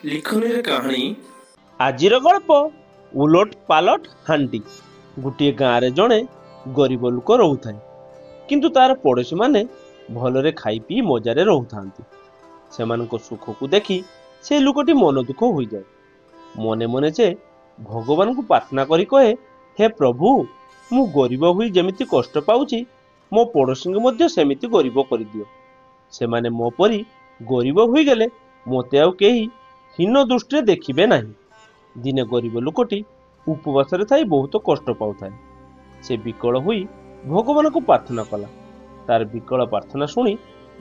लिखनी कहानी आजिर गल्प उलट पालट हांडी। गोटे गाँव जड़े गरीब लोक रोता है किंतु तार पड़ोशी माने भलरे खाई पी मजारे रोता से सुख को देखी से लोकटी मन दुख हो जाए। मने मने से भगवान को प्रार्थना करी कहे, हे प्रभु मु गरीब हुई जमिति कष्ट पाउची मो पड़ोशी को सेमिति गरीब कर दियो। से माने मो परी गरीब हुई गले मते आउ केही हीन दृष्टि देखिबे नहीं। दिने गरीब लोकटी उपवास थाई बहुत कष्ट पाउथाए। से विकल हुई भगवान को प्रार्थना कला। तार विकल प्रार्थना सुनी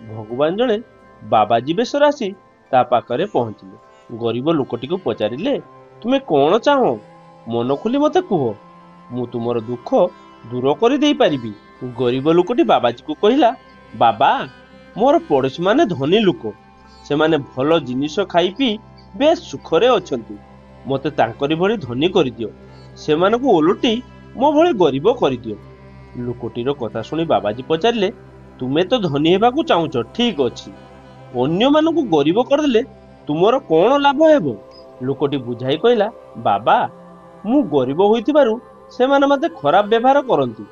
भगवान जड़े बाबाजी बेशर आसी ता पाखरे पहुंचले। गरीब लोकटी को पचारिले, तुमे कौन चाहो मन खुली मते कुह, मु तुमर दुख दूर कर दे पारिबी। गरीब लोकटी बाबाजी को कहिला, बाबा मोर पड़ोशी माने धनी लोक, से माने भल जिनिस खाई पी बेस सुखरे अछंती, मते तांकरी भली धनी कर दियो, से मानकु ओलटी मो भली गरीब कर दियो। लोकटीर कथा सुनी बाबाजी पचारिले, तुमे तो धनी हेबाकु चाहुच ठीक अछि, अन्य मानकु गरीब करदेले तुमर कोन लाभ हेबो। लोकटी बुझाई कहला, बाबा मु गरीब होइतिबारु से माने मते खराब व्यवहार करंती,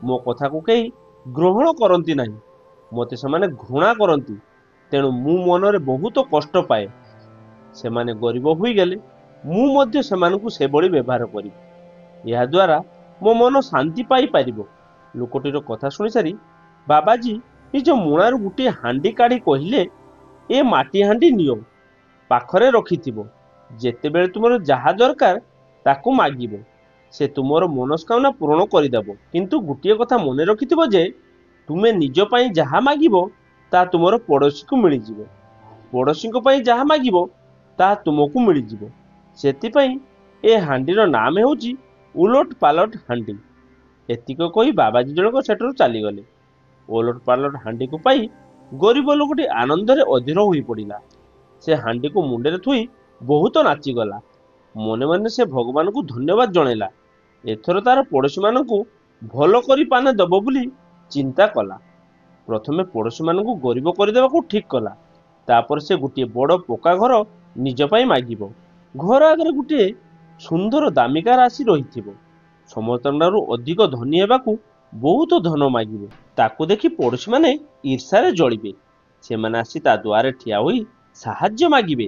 मो कथा को केही ग्रहण करंती नाही, मते से माने घृणा करंती, तेणु मु मनरे बहुत कष्ट पाए। से माने गरीब हुई गले मु मध्य से मानकु से बड़ी व्यवहार करी, या द्वारा मो मन शांति पाई पारिबो। लोकटीर कथा सुनी सारी बाबाजी निज मुणारू गुटे हांडी काढ़ी कहिले, ए माटी हांडी नियो, पाखरे रखिथिबो, जेतेबेले तुमर जहा दरकार ताकू मागिबो, से तुमर मनस्कामना पूर्ण करिदेबो। किंतु गुटिए कथा मने रखिथिबो जे तुमे निज पई जहा मागिबो ता तुमर पड़ोशी को मिल जिवो, पड़ोशी को पई जहा मागिबो ता तुमको मिल जिवो। सेतिपई ए हांडीर नाम हेउची उलट पालट हांडी। एतिक कही बाबाजी जनक सेठरू चली गले। उलट पालट हांडी को पाई गरीब लोकटी आनंदरे अधीर होई पड़िला। से हांडी को मुंडे थुई बहुत नाचिगला। मने मने से भगवान को धन्यवाद जणेला। एथर तार पड़ोशी मानकु भल करी पाने दब बोली चिंता कला। प्रथमे पड़ोशी मानकु गरीब करदेबाकू ठीक कला। तापर से गोटे बड़ पक्का घर निज पाई मागिबो। घर आगे गोटे सुंदर दामिका राशि रहिथिबो। समस्तनरू अधिक धनी हेबाकू बहुत धन मागिबो। ताकू देखि पड़ोशी माने ईर्षारे जळिबे। से माने आसी ता द्वारे ठिया होई साहाय्य मागिबे।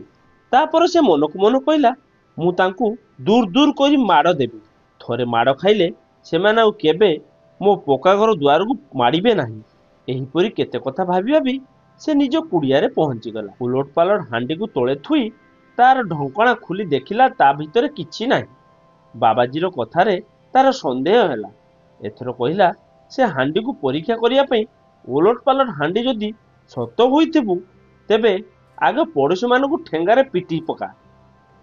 तापर से मनकु मन कहला, मु तांकू दूर दूर करी माड़ देबी। थरे माड़ खाइले से माने आउ केबे मो पक्का घर द्वार को माड़िबे नाही। एहीपरि केते कथा भाबी भाबी से निज कुड़ियारे पहुंची गला। उलट पालट हांडी को तोले थुई तार ढंकणा खुली देखिला, ता भितरे किछि नाही। बाबाजीर कथारे तार संदेह हैला। एथर कहिला, से हांडी को परीक्षा करिया पई उलट पालट हांडी जदि सत होइथिबु तेबे आगे पड़ोशी मानकु ठेंगारे पिटी पका,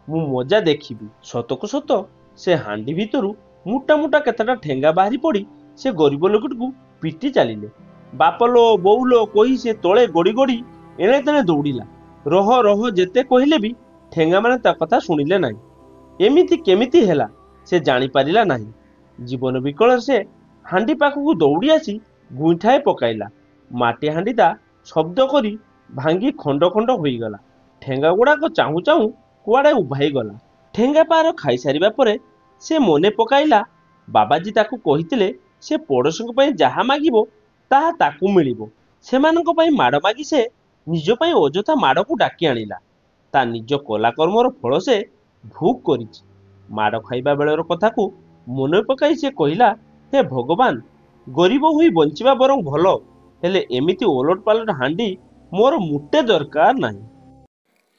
मु मजा देखिबी। सतको सत से हांडी भितरु मुटा मुटा केतेटा ठेंगा बाहरी पड़ी से गरीब लोकटू पिटी चलिले। बापलो बोउलो कही से तले गड़ी गड़ी एणे तेणे दौड़िला। रह रह जेते कहले भी ठेंगा माने ता कथा सुनिले नाही। एमिति केमिति हेला से जानी पारिला नाही। जीवन विकल से हांडी पाखकू दौड़ी आसी गुंठाए पकाइला। माटी हांडीटा शब्द करी भांगी खंड खंड होई गला। ठेंगा गुड़ाक चाहू चाहू कुआड़े उभाई गला। ठेंगा पार खाई सारिबा परे से मने पकाइला, बाबाजी ताकू कहितिले से पड़ोशी पई जहा मागिबो ताहा ताकू मिलिबो। सेमानक पई माड़ मागी से निज पई अजथा माड़ को डाकी आनिला। ता निज कला कर्मर फल से भोग करिछि। माड़ खाइबा बेलर कथा को मन पकाई से कहिला, हे भगवान गरीब हुई बंचिबा बरं भल, हेले एमिति ओलट पालट हांडी मोर मुटे दरकार नाही।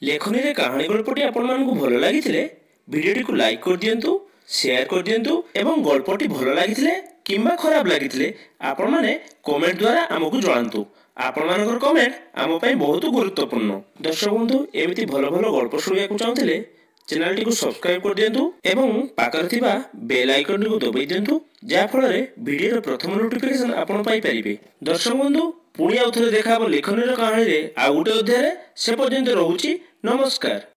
लेखनी रे कहानी गल्पटी आपण मानकु भल लागिथिले भिडियोटी को लाइक कर दियंतु, शेयर कर दियंतु एवं गल्पटी भल लागिथिले किंबा खराब लागिथिले आपण माने कमेंट द्वारा आमको जणांतु। आपण मानकर कमेंट आम पई बहुत गुरुत्वपूर्ण। दर्शक बंधु एमिति भल भल गल्प सुनिया को चाहथिले चैनल टी को सब्सक्राइब कर दियंतु एवं पाकर थिबा बेल आइकन को दबाई दियंतु, जा फल रे वीडियो प्रथम नोटिफिकेशन आपण पाई परिबे। दर्शक बंधु पुणी आउ थरे देखा लेखनी कहानी रे आ गुटे अध्याय से पर्यंत रहूची। नमस्कार।